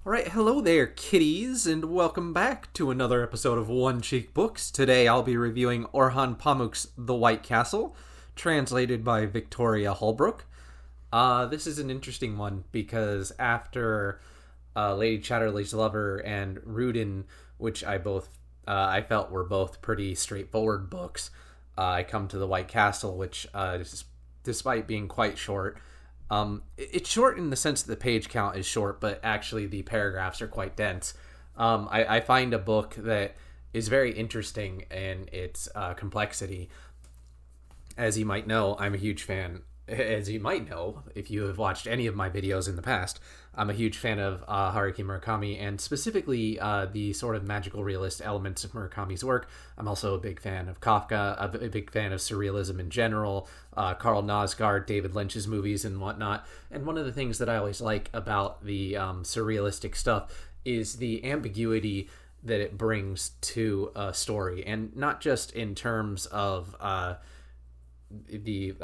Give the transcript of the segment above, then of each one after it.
Alright, hello there, kitties, and welcome back to another episode of One Cheek Books. Today I'll be reviewing Orhan Pamuk's The White Castle, translated by Victoria Holbrook. This is an interesting one because after Lady Chatterley's Lover and Rudin, which I felt were both pretty straightforward books, I come to The White Castle, which, despite being quite short, it's short in the sense that the page count is short, but actually the paragraphs are quite dense. I find a book that is very interesting in its complexity. As you might know, I'm a huge fan. As you might know, if you have watched any of my videos in the past, I'm a huge fan of Haruki Murakami, and specifically the sort of magical realist elements of Murakami's work. I'm also a big fan of Kafka, a big fan of surrealism in general, Carl Nosgard, David Lynch's movies and whatnot. And one of the things that I always like about the surrealistic stuff is the ambiguity that it brings to a story, and not just in terms of the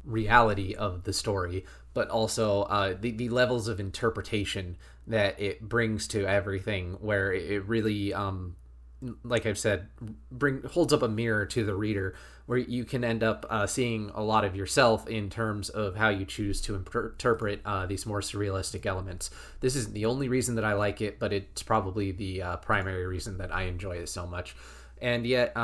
reality of the story, but also the levels of interpretation that it brings to everything, where it really, like I've said, holds up a mirror to the reader, where you can end up seeing a lot of yourself in terms of how you choose to interpret these more surrealistic elements. This isn't the only reason that I like it, but it's probably the primary reason that I enjoy it so much. And yet,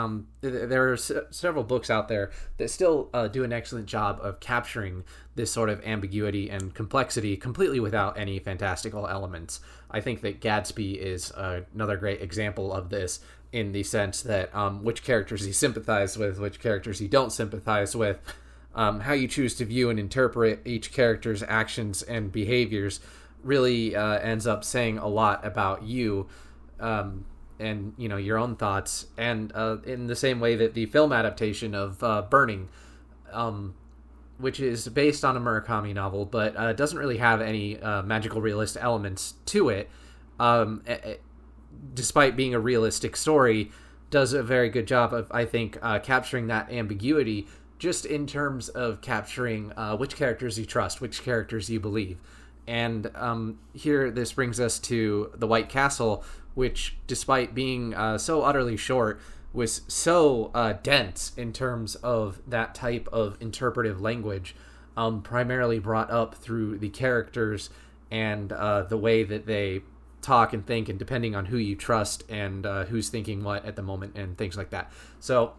there are several books out there that still do an excellent job of capturing this sort of ambiguity and complexity completely without any fantastical elements. I think that Gatsby is another great example of this, in the sense that which characters you sympathize with, which characters you don't sympathize with, how you choose to view and interpret each character's actions and behaviors really ends up saying a lot about you. And your own thoughts, and in the same way that the film adaptation of Burning, which is based on a Murakami novel, but doesn't really have any magical realist elements to it, despite being a realistic story, does a very good job of, I think, capturing that ambiguity, just in terms of capturing which characters you trust, which characters you believe. And here this brings us to The White Castle, which, despite being so utterly short, was so dense in terms of that type of interpretive language, primarily brought up through the characters and the way that they talk and think, and depending on who you trust and who's thinking what at the moment and things like that. So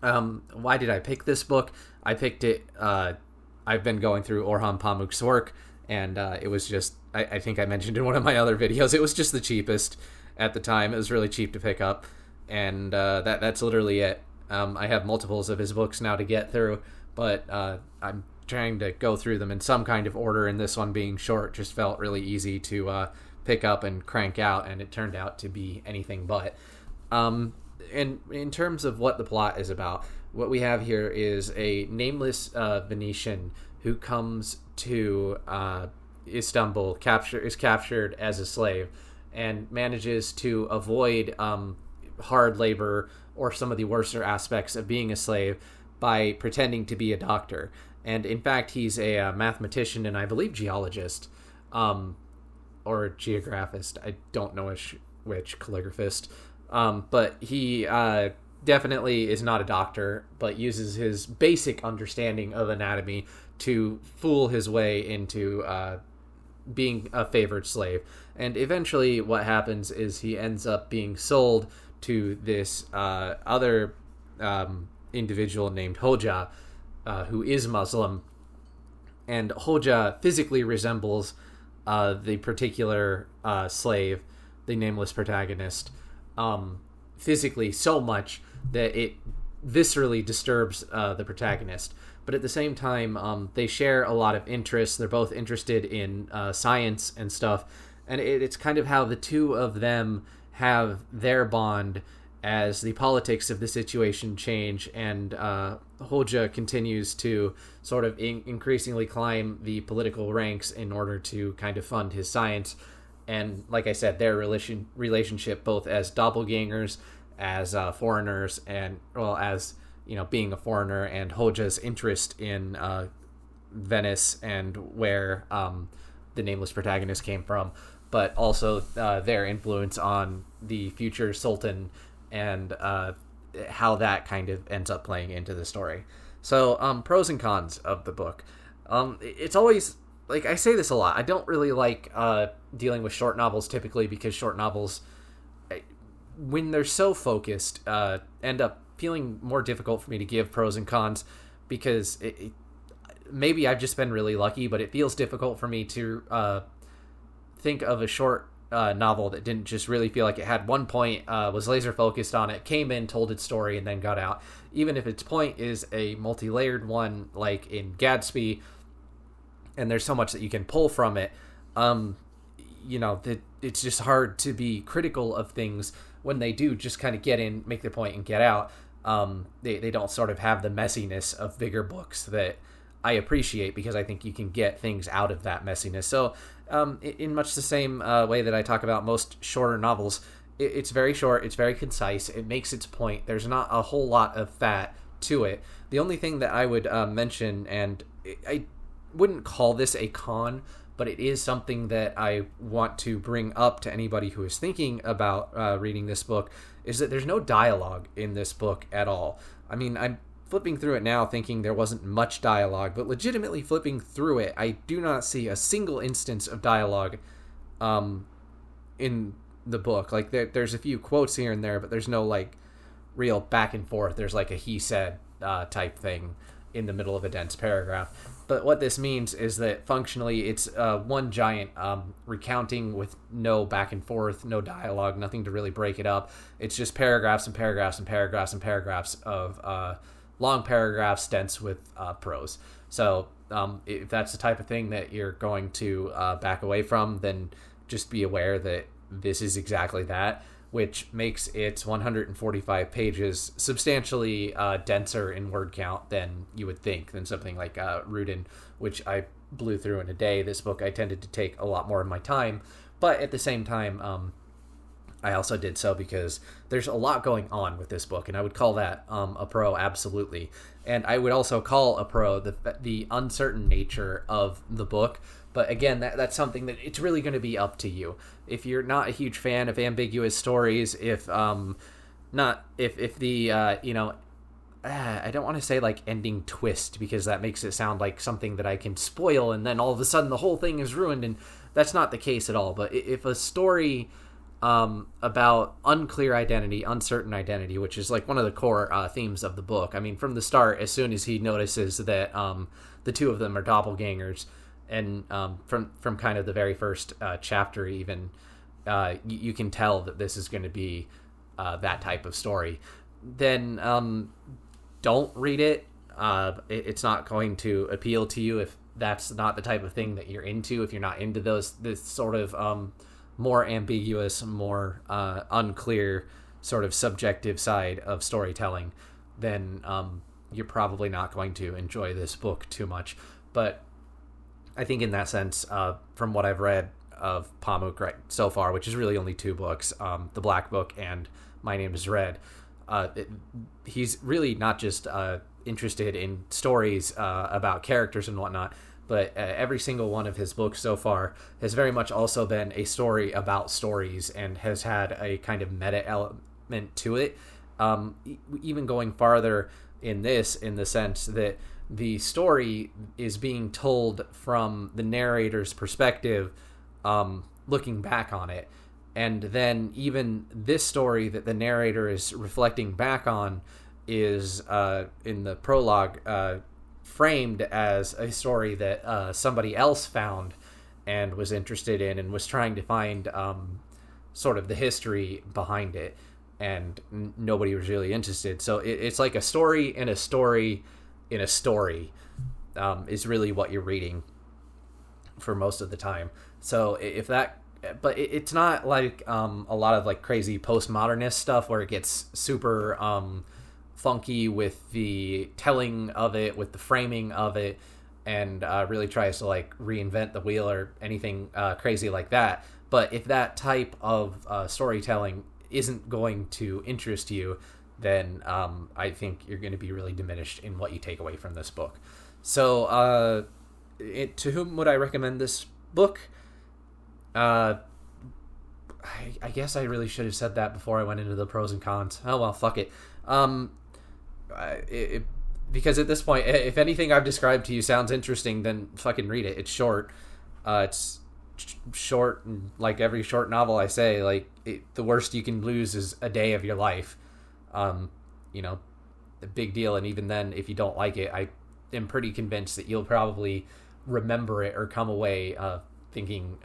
why did I pick this book? I picked it, I've been going through Orhan Pamuk's work, and it was just, I think I mentioned in one of my other videos, it was just the cheapest at the time. It was really cheap to pick up, and that's literally it. I have multiples of his books now to get through, but I'm trying to go through them in some kind of order, and this one being short just felt really easy to pick up and crank out, and it turned out to be anything but. And in terms of what the plot is about, what we have here is a nameless Venetian who comes to Istanbul, is captured as a slave, and manages to avoid hard labor or some of the worser aspects of being a slave by pretending to be a doctor. And in fact, he's a mathematician and I believe geologist, or geographist. I don't know which calligraphist. But he definitely is not a doctor, but uses his basic understanding of anatomy to fool his way into being a favored slave. And eventually what happens is he ends up being sold to this other individual named Hoja, who is Muslim. And Hoja physically resembles the particular slave, the nameless protagonist, physically so much that it viscerally disturbs the protagonist. But at the same time, they share a lot of interests. They're both interested in science and stuff. And it's kind of how the two of them have their bond as the politics of the situation change, and Hoja continues to sort of increasingly climb the political ranks in order to kind of fund his science. And like I said, their relationship both as doppelgangers, as foreigners, and, well, as, being a foreigner, and Hoja's interest in Venice and where the nameless protagonist came from, but also their influence on the future sultan and how that kind of ends up playing into the story. So pros and cons of the book. It's always, like, I say this a lot, I don't really like dealing with short novels typically, because short novels, when they're so focused, end up feeling more difficult for me to give pros and cons, because maybe I've just been really lucky, but it feels difficult for me to think of a short novel that didn't just really feel like it had one point, was laser focused on it, came in, told its story, and then got out. Even if its point is a multi-layered one, like in Gatsby, and there's so much that you can pull from it, it's just hard to be critical of things when they do just kind of get in, make their point, and get out. They don't sort of have the messiness of bigger books that I appreciate, because I think you can get things out of that messiness. So in much the same way that I talk about most shorter novels, it's very short, it's very concise, it makes its point, there's not a whole lot of fat to it. The only thing that I would mention, and I wouldn't call this a con, but it is something that I want to bring up to anybody who is thinking about reading this book, is that there's no dialogue in this book at all. I mean, I'm flipping through it now thinking there wasn't much dialogue, but legitimately flipping through it, I do not see a single instance of dialogue in the book. Like, there's a few quotes here and there, but there's no, like, real back and forth. There's, like, a he said type thing in the middle of a dense paragraph. But what this means is that functionally it's one giant recounting with no back and forth, no dialogue, nothing to really break it up. It's just paragraphs and paragraphs and paragraphs and paragraphs of long paragraphs dense with prose. So if that's the type of thing that you're going to back away from, then just be aware that this is exactly that, which makes its 145 pages substantially denser in word count than you would think, than something like Rudin, which I blew through in a day. This book I tended to take a lot more of my time, but at the same time, I also did so because there's a lot going on with this book, and I would call that a pro, absolutely. And I would also call a pro the uncertain nature of the book. But again, that's something that it's really going to be up to you. If you're not a huge fan of ambiguous stories, if the I don't want to say like ending twist, because that makes it sound like something that I can spoil and then all of a sudden the whole thing is ruined, and that's not the case at all. But if a story about unclear identity, uncertain identity, which is like one of the core themes of the book. I mean, from the start, as soon as he notices that the two of them are doppelgangers, and from kind of the very first chapter even, you can tell that this is going to be that type of story. Then don't read it. It's not going to appeal to you if that's not the type of thing that you're into. If you're not into this sort of more ambiguous, more unclear sort of subjective side of storytelling, then you're probably not going to enjoy this book too much. But I think in that sense, from what I've read of Pamuk right so far, which is really only two books, The Black Book and My Name is Red, he's really not just interested in stories about characters and whatnot, but every single one of his books so far has very much also been a story about stories and has had a kind of meta element to it, even going farther in this, in the sense that the story is being told from the narrator's perspective, looking back on it. And then even this story that the narrator is reflecting back on is, in the prologue, framed as a story that somebody else found and was interested in and was trying to find sort of the history behind it. And nobody was really interested. So it's like a story in a story in a story, is really what you're reading for most of the time. So if that, but it's not like a lot of like crazy postmodernist stuff where it gets super funky with the telling of it, with the framing of it, and really tries to like reinvent the wheel or anything crazy like that. But if that type of storytelling isn't going to interest you, then I think you're going to be really diminished in what you take away from this book. So to whom would I recommend this book? I guess I really should have said that before I went into the pros and cons. Oh well, fuck it. Because at this point, if anything I've described to you sounds interesting, then fucking read it. It's short. It's short, and like every short novel I say, like the worst you can lose is a day of your life. You know, a big deal. And even then, if you don't like it, I am pretty convinced that you'll probably remember it or come away thinking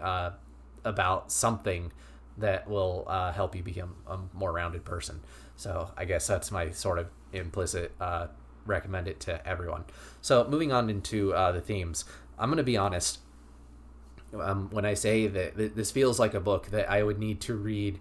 about something that will help you become a more rounded person. So I guess that's my sort of implicit recommend it to everyone. So moving on into the themes, I'm going to be honest. When I say that this feels like a book that I would need to read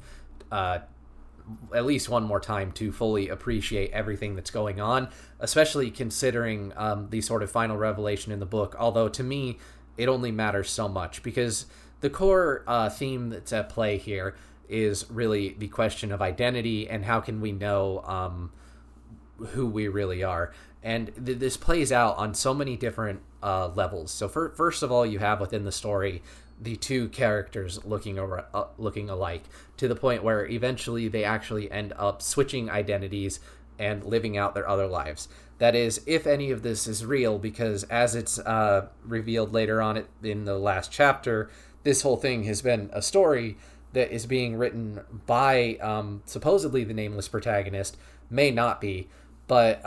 at least one more time to fully appreciate everything that's going on, especially considering the sort of final revelation in the book, although to me it only matters so much because the core theme that's at play here is really the question of identity and how can we know who we really are. And this plays out on so many different levels. So first of all, you have within the story the two characters looking alike, to the point where eventually they actually end up switching identities and living out their other lives. That is, if any of this is real, because as it's revealed later on in the last chapter, this whole thing has been a story that is being written by supposedly the nameless protagonist, may not be, but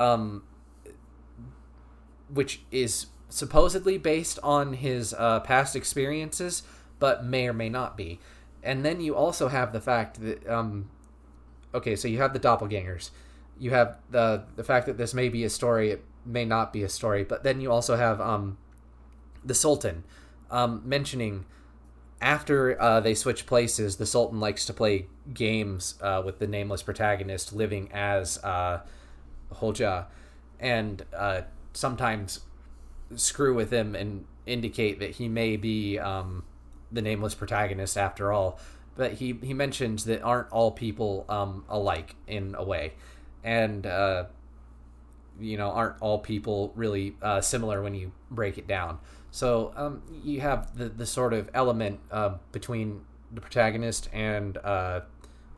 which is supposedly based on his past experiences, but may or may not be. And then you also have the fact that okay, so you have the doppelgangers, you have the fact that this may be a story, it may not be a story, but then you also have the Sultan mentioning after they switch places, the Sultan likes to play games with the nameless protagonist living as Hoja, and sometimes screw with him and indicate that he may be the nameless protagonist after all. But he mentions that aren't all people alike in a way, and aren't all people really similar when you break it down. So you have the sort of element between the protagonist and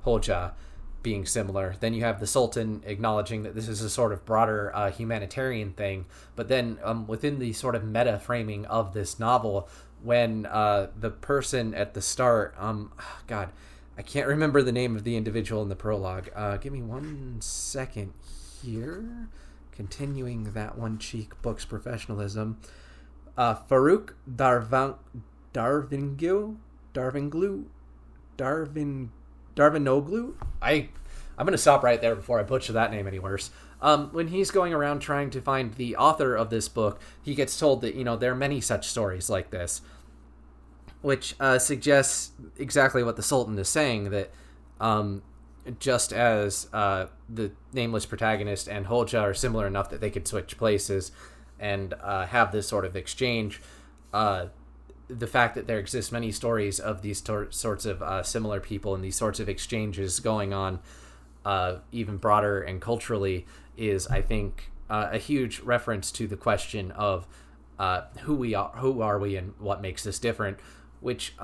Hoja being similar. Then you have the Sultan acknowledging that this is a sort of broader humanitarian thing. But then within the sort of meta framing of this novel, when the person at the start, God, I can't remember the name of the individual in the prologue. Give me 1 second here. Continuing that one cheek book's professionalism. Farouk Darvinoglu. I'm going to stop right there before I butcher that name any worse. When he's going around trying to find the author of this book, he gets told that, there are many such stories like this, which suggests exactly what the Sultan is saying, that just as the nameless protagonist and Hoja are similar enough that they could switch places and have this sort of exchange, the fact that there exist many stories of these sorts of similar people and these sorts of exchanges going on even broader and culturally is, I think, a huge reference to the question of who are we and what makes us different, which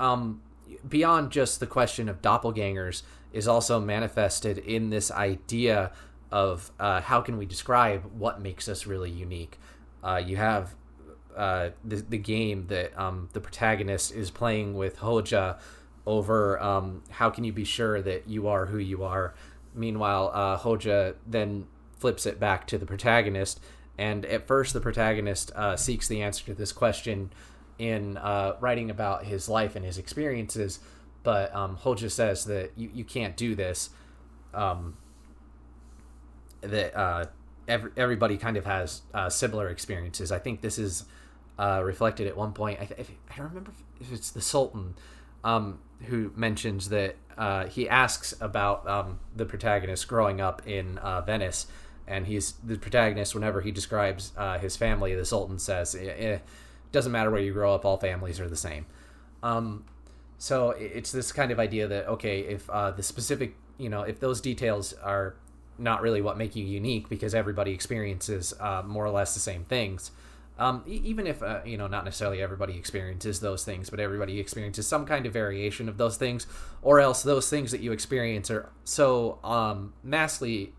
beyond just the question of doppelgangers is also manifested in this idea of how can we describe what makes us really unique. You have the game that the protagonist is playing with Hoja over how can you be sure that you are who you are. Meanwhile, Hoja then flips it back to the protagonist, and at first the protagonist seeks the answer to this question in writing about his life and his experiences, but Hoja says that you can't do this, that everybody kind of has similar experiences. I think this is reflected at one point. I don't remember if it's the Sultan who mentions that he asks about the protagonist growing up in Venice, and he's the protagonist. Whenever he describes his family, the Sultan says, it doesn't matter where you grow up, all families are the same. So it's this kind of idea that, okay, if the specific, if those details are not really what make you unique, because everybody experiences more or less the same things, Even if, not necessarily everybody experiences those things, but everybody experiences some kind of variation of those things, or else those things that you experience are so massively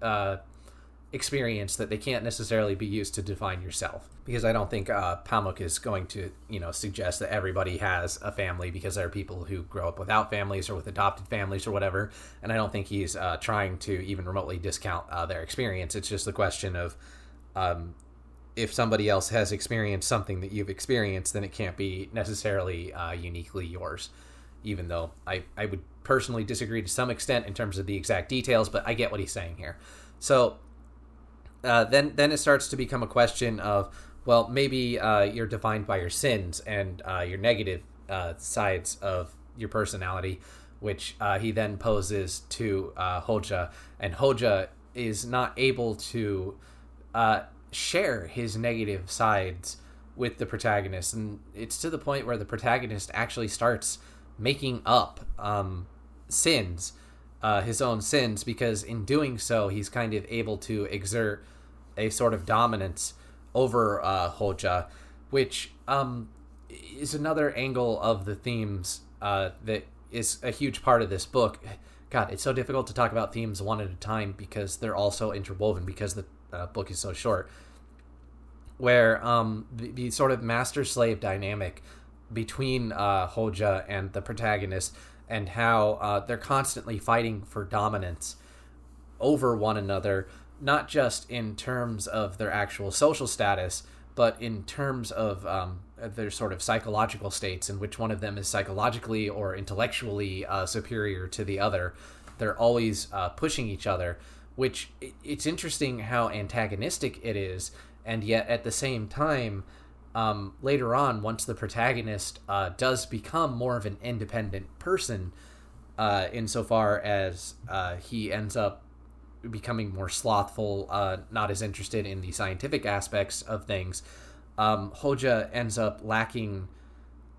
experienced that they can't necessarily be used to define yourself. Because I don't think Pamuk is going to, suggest that everybody has a family, because there are people who grow up without families or with adopted families or whatever, and I don't think he's trying to even remotely discount their experience. It's just the question of if somebody else has experienced something that you've experienced, then it can't be necessarily uniquely yours, even though I would personally disagree to some extent in terms of the exact details, but I get what he's saying here. So then it starts to become a question of, well, maybe you're defined by your sins and your negative sides of your personality, which he then poses to Hoja, and Hoja is not able to share his negative sides with the protagonist, and it's to the point where the protagonist actually starts making up sins, his own sins, because in doing so he's kind of able to exert a sort of dominance over Hoja, which is another angle of the themes that is a huge part of this book. God, it's so difficult to talk about themes one at a time because they're all so interwoven, because the book is so short, where the sort of master-slave dynamic between Hoja and the protagonist, and how they're constantly fighting for dominance over one another, not just in terms of their actual social status, but in terms of their sort of psychological states, and which one of them is psychologically or intellectually superior to the other. They're always pushing each other, which it's interesting how antagonistic it is, and yet at the same time, later on, once the protagonist does become more of an independent person, insofar as he ends up becoming more slothful, not as interested in the scientific aspects of things, Hoja ends up lacking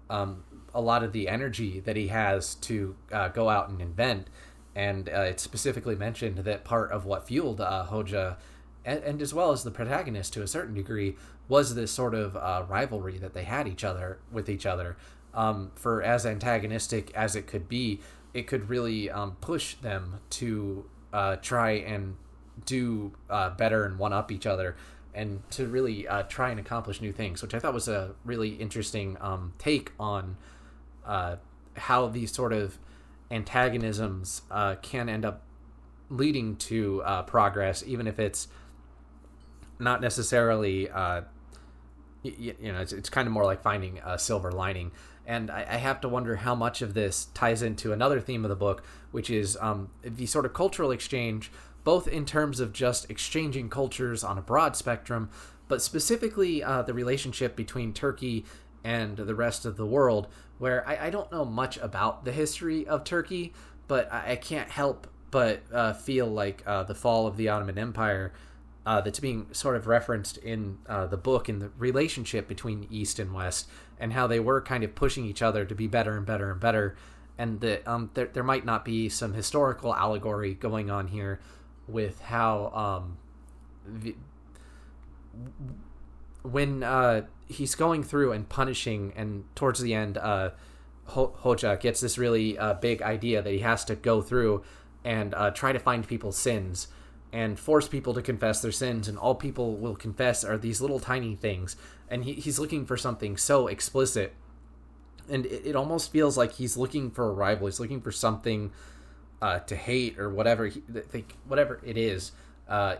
a lot of the energy that he has to go out and invent. And it's specifically mentioned that part of what fueled Hoja, and as well as the protagonist to a certain degree, was this sort of rivalry that they had with each other. For as antagonistic as it could be, it could really push them to try and do better and one-up each other, and to really try and accomplish new things, which I thought was a really interesting take on how these sort of antagonisms can end up leading to progress, even if it's not necessarily it's kind of more like finding a silver lining. And I have to wonder how much of this ties into another theme of the book, which is the sort of cultural exchange, both in terms of just exchanging cultures on a broad spectrum, but specifically the relationship between Turkey and the rest of the world, where I don't know much about the history of Turkey, but I can't help but feel like the fall of the Ottoman Empire that's being sort of referenced in the book, in the relationship between East and West, and how they were kind of pushing each other to be better and better and better, and that there might not be some historical allegory going on here with how when he's going through and punishing, and towards the end Hoja gets this really big idea that he has to go through and try to find people's sins and force people to confess their sins, and all people will confess are these little tiny things, and he's looking for something so explicit, and it almost feels like he's looking for a rival. He's looking for something to hate, or whatever whatever it is, and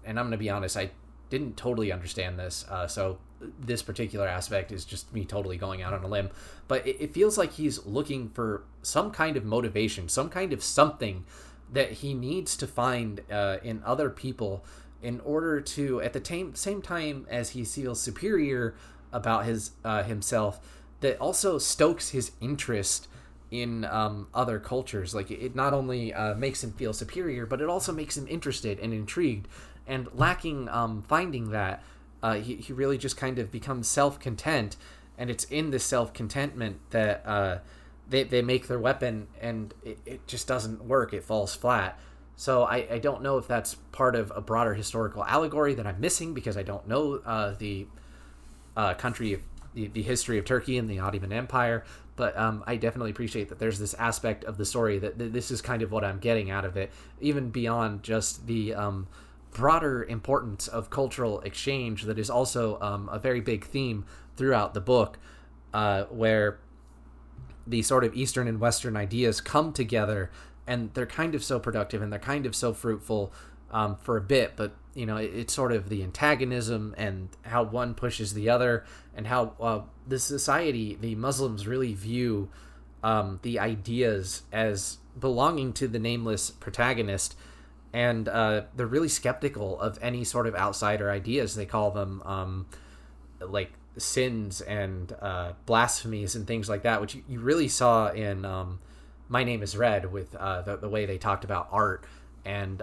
I'm going to be honest, I didn't totally understand this, so this particular aspect is just me totally going out on a limb, but it feels like he's looking for some kind of motivation, some kind of something that he needs to find in other people, in order to, at the same time as he feels superior about himself, that also stokes his interest in other cultures. Like, it not only makes him feel superior, but it also makes him interested and intrigued. And lacking finding that, he really just kind of becomes self-content, and it's in this self-contentment that they make their weapon, and it just doesn't work. It falls flat. So I don't know if that's part of a broader historical allegory that I'm missing, because I don't know the country, the history of Turkey and the Ottoman Empire. But I definitely appreciate that there's this aspect of the story that this is kind of what I'm getting out of it, even beyond just the broader importance of cultural exchange that is also a very big theme throughout the book, where the sort of Eastern and Western ideas come together, and they're kind of so productive and they're kind of so fruitful for a bit, but it's sort of the antagonism and how one pushes the other, and how the society, the Muslims, really view the ideas as belonging to the nameless protagonist, and they're really skeptical of any sort of outsider ideas. They call them like sins and blasphemies and things like that, which you really saw in My Name is Red, with the way they talked about art and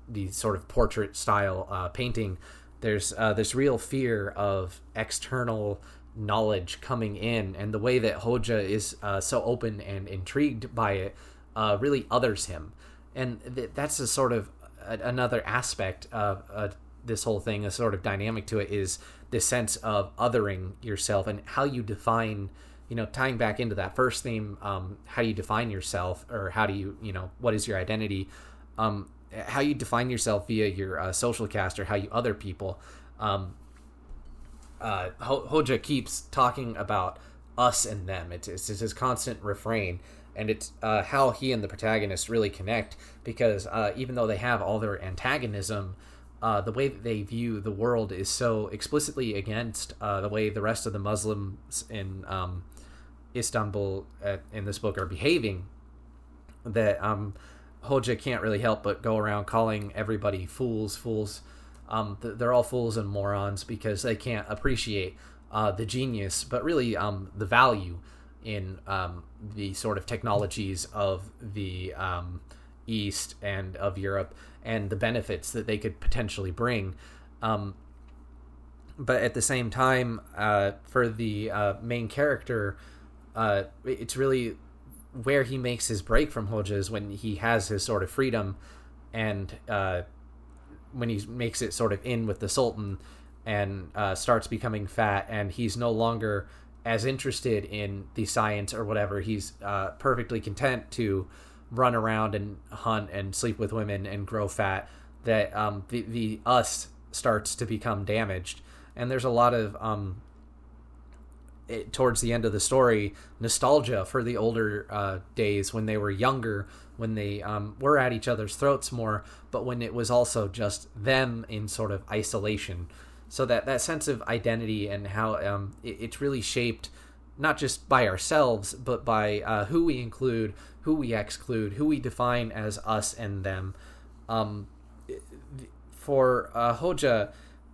the sort of portrait style painting. There's this real fear of external knowledge coming in, and the way that Hoja is so open and intrigued by it really others him. And that's a sort of another aspect of this whole thing, a sort of dynamic to it, is this sense of othering yourself and how you define, tying back into that first theme, how you define yourself, or how do you, what is your identity, how you define yourself via your social caste, or how you other people. Hoja keeps talking about us and them. It's his constant refrain, and it's how he and the protagonist really connect, because even though they have all their antagonism, the way that they view the world is so explicitly against the way the rest of the Muslims in Istanbul in this book are behaving, that Hoja can't really help but go around calling everybody fools. They're all fools and morons, because they can't appreciate the genius, but really the value in the sort of technologies of the East and of Europe, and the benefits that they could potentially bring. But at the same time, for the main character, it's really where he makes his break from Hoja is when he has his sort of freedom, and when he makes it sort of in with the Sultan, and starts becoming fat, and he's no longer as interested in the science or whatever. He's perfectly content to run around and hunt and sleep with women and grow fat, that the us starts to become damaged. And there's a lot of towards the end of the story, nostalgia for the older days when they were younger, when they were at each other's throats more, but when it was also just them in sort of isolation. So that sense of identity, and how it's really shaped not just by ourselves, but by who we include, who we exclude, who we define as us and them. For Hoja,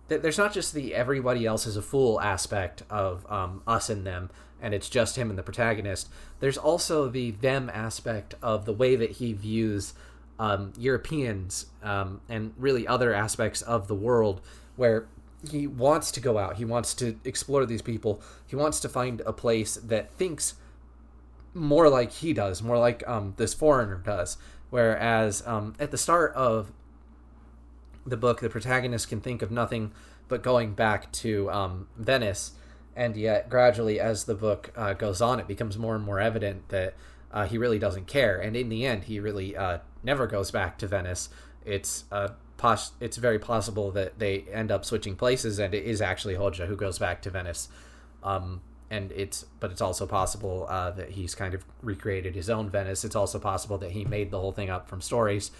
there's not just the everybody else is a fool aspect of us and them, and it's just him and the protagonist. There's also the them aspect of the way that he views Europeans and really other aspects of the world, where he wants to go out, he wants to explore these people, he wants to find a place that thinks more like he does, more like this foreigner does. Whereas at the start of the book, the protagonist can think of nothing but going back to Venice, and yet gradually as the book goes on, it becomes more and more evident that he really doesn't care, and in the end he really never goes back to Venice. It's very possible that they end up switching places, and it is actually Hoja who goes back to Venice, but it's also possible that he's kind of recreated his own Venice. It's also possible that he made the whole thing up from stories,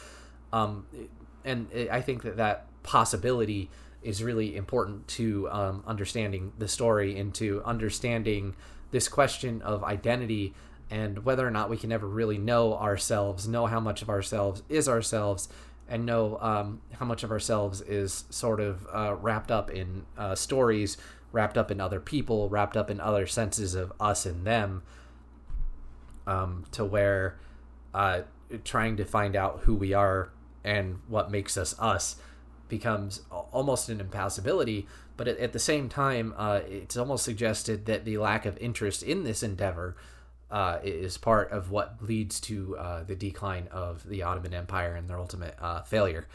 and I think that possibility is really important to understanding the story, and to understanding this question of identity, and whether or not we can ever really know ourselves, know how much of ourselves is ourselves, and know how much of ourselves is sort of wrapped up in stories, wrapped up in other people, wrapped up in other senses of us and them, to where trying to find out who we are and what makes us becomes almost an impossibility. But at the same time, it's almost suggested that the lack of interest in this endeavor is part of what leads to the decline of the Ottoman Empire and their ultimate failure.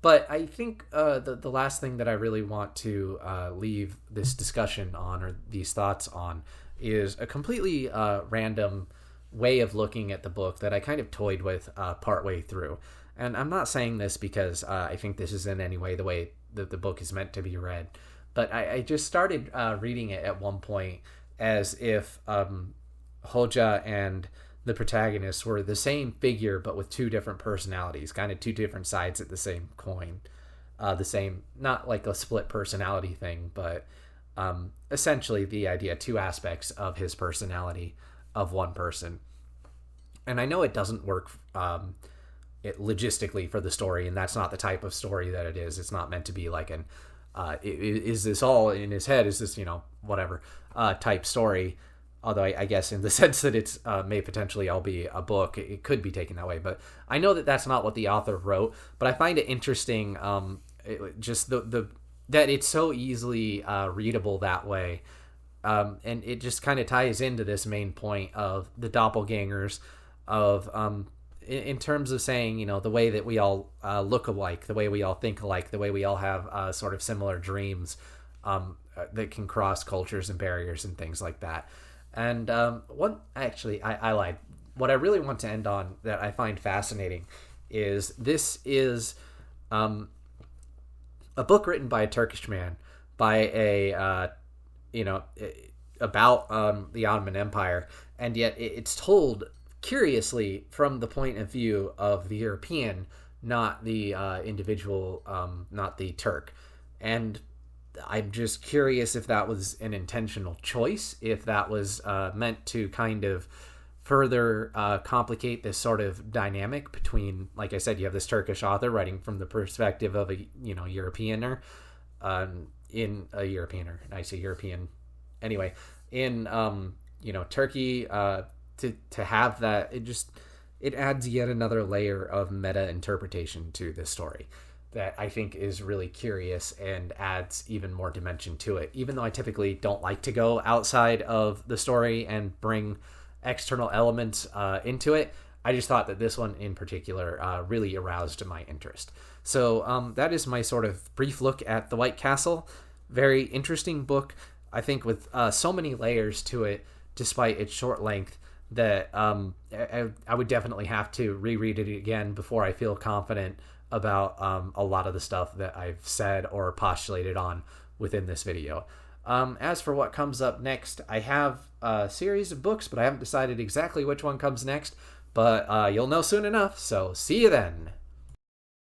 But I think the last thing that I really want to leave this discussion on, or these thoughts on, is a completely random way of looking at the book that I kind of toyed with partway through. And I'm not saying this because I think this is in any way the way that the book is meant to be read. But I just started reading it at one point as if Hoja and the protagonist were the same figure but with two different personalities, kind of two different sides at the same coin. The same, not like a split personality thing, but essentially the idea, two aspects of his personality of one person. And I know it doesn't work logistically for the story, and that's not the type of story that it is. It's not meant to be like an is this all in his head, is this, whatever type story. Although I guess in the sense that it's may potentially all be a book, it could be taken that way. But I know that that's not what the author wrote. But I find it interesting, just the that it's so easily readable that way, and it just kind of ties into this main point of the doppelgangers, of in terms of saying, the way that we all look alike, the way we all think alike, the way we all have sort of similar dreams that can cross cultures and barriers and things like that. And I lied. What I really want to end on that I find fascinating is this is a book written by a Turkish man by about the Ottoman Empire, and yet it's told curiously from the point of view of the European, not the individual, not the Turk. And I'm just curious if that was an intentional choice, if that was meant to kind of further complicate this sort of dynamic between, like I said, you have this Turkish author writing from the perspective of a Europeaner, in a Europeaner. I say European anyway. In Turkey, to have that, it adds yet another layer of meta interpretation to this story that I think is really curious and adds even more dimension to it. Even though I typically don't like to go outside of the story and bring external elements into it, I just thought that this one in particular really aroused my interest. So that is my sort of brief look at The White Castle. Very interesting book, I think, with so many layers to it, despite its short length, that I would definitely have to reread it again before I feel confident about a lot of the stuff that I've said or postulated on within this video. As for what comes up next, I have a series of books, but I haven't decided exactly which one comes next, but you'll know soon enough, so see you then.